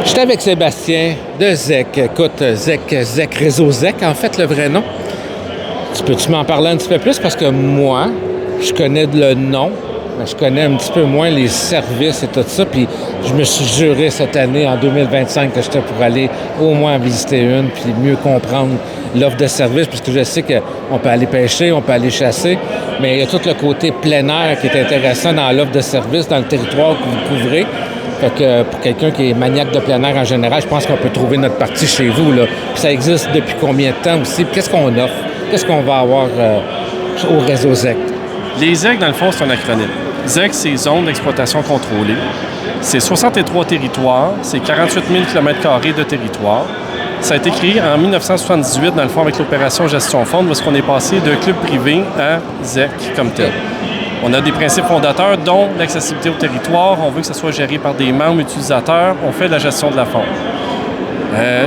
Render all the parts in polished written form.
J'étais avec Sébastien de ZEC. Écoute, ZEC, Réseau ZEC, en fait, le vrai nom. Tu peux-tu m'en parler un petit peu plus? Parce que moi, je connais le nom, mais je connais un petit peu moins les services et tout ça. Puis je me suis juré cette année, en 2025, que j'étais pour aller au moins en visiter une, puis mieux comprendre l'offre de service, parce que je sais qu'on peut aller pêcher, on peut aller chasser, mais il y a tout le côté plein air qui est intéressant dans l'offre de service, dans le territoire que vous couvrez. Fait que pour quelqu'un qui est maniaque de plein air en général, je pense qu'on peut trouver notre partie chez vous, là. Puis ça existe depuis combien de temps aussi? Puis qu'est-ce qu'on offre? Qu'est-ce qu'on va avoir au réseau ZEC? Les ZEC, dans le fond, c'est un acronyme. ZEC, c'est Zone d'exploitation contrôlée. C'est 63 territoires, c'est 48 000 km² de territoire. Ça a été créé en 1978, dans le fond, avec l'opération Gestion Fonds, parce qu'on est passé de club privé à ZEC comme tel. On a des principes fondateurs, dont l'accessibilité au territoire. On veut que ça soit géré par des membres utilisateurs. On fait de la gestion de la faune.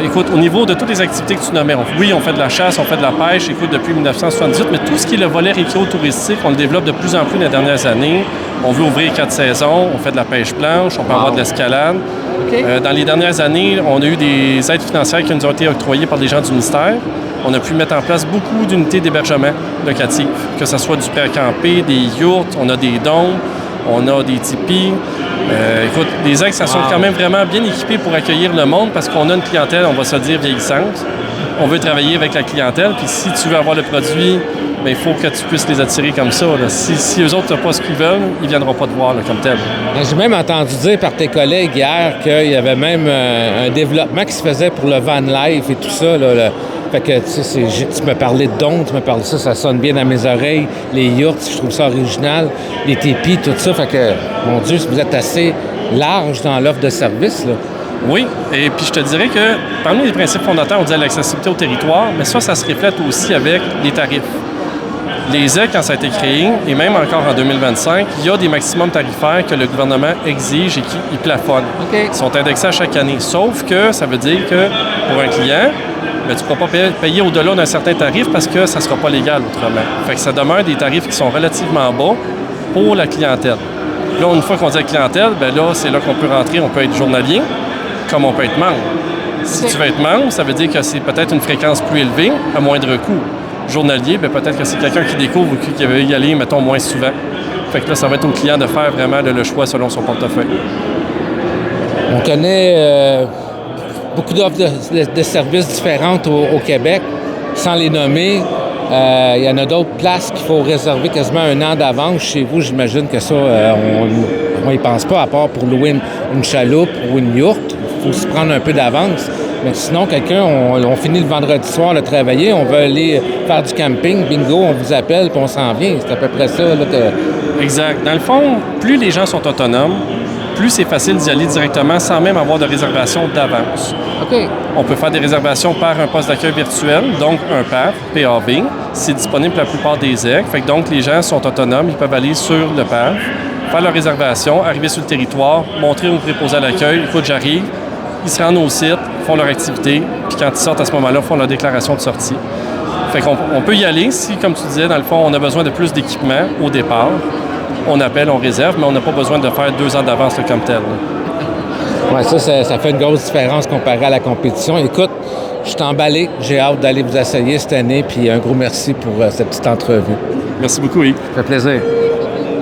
Écoute, au niveau de toutes les activités que tu nommais, oui, on fait de la chasse, on fait de la pêche, écoute, depuis 1978, mais tout ce qui est le volet récréo-touristique, on le développe de plus en plus dans les dernières années. On veut ouvrir 4 saisons, on fait de la pêche blanche, on peut avoir de l'escalade. Okay. Dans les dernières années, on a eu des aides financières qui nous ont été octroyées par des gens du ministère. On a pu mettre en place beaucoup d'unités d'hébergement locatifs, que ce soit du pré à camper, des yurts, on a des dômes, on a des tipis. Écoute, les ZEC, ça sont quand même vraiment bien équipés pour accueillir le monde parce qu'on a une clientèle, on va se dire, vieillissante. On veut travailler avec la clientèle, puis si tu veux avoir le produit, bien, il faut que tu puisses les attirer comme ça. Là. Si eux autres n'ont pas ce qu'ils veulent, ils ne viendront pas te voir là, comme tel. J'ai même entendu dire par tes collègues hier qu'il y avait même un développement qui se faisait pour le van life et tout ça. Là. Fait que, tu sais, tu me parlais de dons, tu me parlais de ça, ça sonne bien dans mes oreilles. Les yurts, je trouve ça original. Les tipis, tout ça. Fait que, mon Dieu, vous êtes assez large dans l'offre de service, là. Oui, et puis je te dirais que parmi les principes fondateurs, on disait l'accessibilité au territoire, mais ça se reflète aussi avec les tarifs. Les ZEC, quand ça a été créé, et même encore en 2025, il y a des maximums tarifaires que le gouvernement exige et qui plafonnent. Okay. Ils sont indexés à chaque année. Sauf que ça veut dire que pour un client, bien, tu ne pourras pas payer au-delà d'un certain tarif parce que ça ne sera pas légal autrement. Fait que ça demeure des tarifs qui sont relativement bas pour la clientèle. Là, une fois qu'on dit clientèle, bien là, c'est là qu'on peut rentrer. On peut être journalier, comme on peut être membre. Si tu veux être membre, ça veut dire que c'est peut-être une fréquence plus élevée, à moindre coût. Journalier, bien, peut-être que c'est quelqu'un qui découvre ou qui veut y aller, mettons, moins souvent. Fait que là, ça va être au client de faire vraiment le choix selon son portefeuille. On connaît beaucoup d'offres de services différentes au Québec, sans les nommer. Il y en a d'autres places qu'il faut réserver quasiment un an d'avance. Chez vous, j'imagine que ça, on n'y pense pas, à part pour louer une chaloupe ou une yourte. Il faut s'y prendre un peu d'avance. Mais sinon, on finit le vendredi soir de travailler, on veut aller faire du camping, bingo, on vous appelle, puis on s'en vient. C'est à peu près ça. Là, Exact. Dans le fond, plus les gens sont autonomes, plus c'est facile d'y aller directement sans même avoir de réservation d'avance. OK. On peut faire des réservations par un poste d'accueil virtuel, donc un PAV, PAV. C'est disponible pour la plupart des ZEC. Fait que donc, les gens sont autonomes, ils peuvent aller sur le PAV, faire leur réservation, arriver sur le territoire, montrer au préposé à l'accueil, écoute, j'arrive. Ils se rendent au site, font leur activité, puis quand ils sortent à ce moment-là, font leur déclaration de sortie. Fait qu'on peut y aller si, comme tu disais, dans le fond, on a besoin de plus d'équipement au départ. On appelle, on réserve, mais on n'a pas besoin de faire 2 ans d'avance comme tel. Oui, ça fait une grosse différence comparé à la compétition. Écoute, je suis emballé. J'ai hâte d'aller vous essayer cette année, puis un gros merci pour cette petite entrevue. Merci beaucoup, Yves. Ça fait plaisir.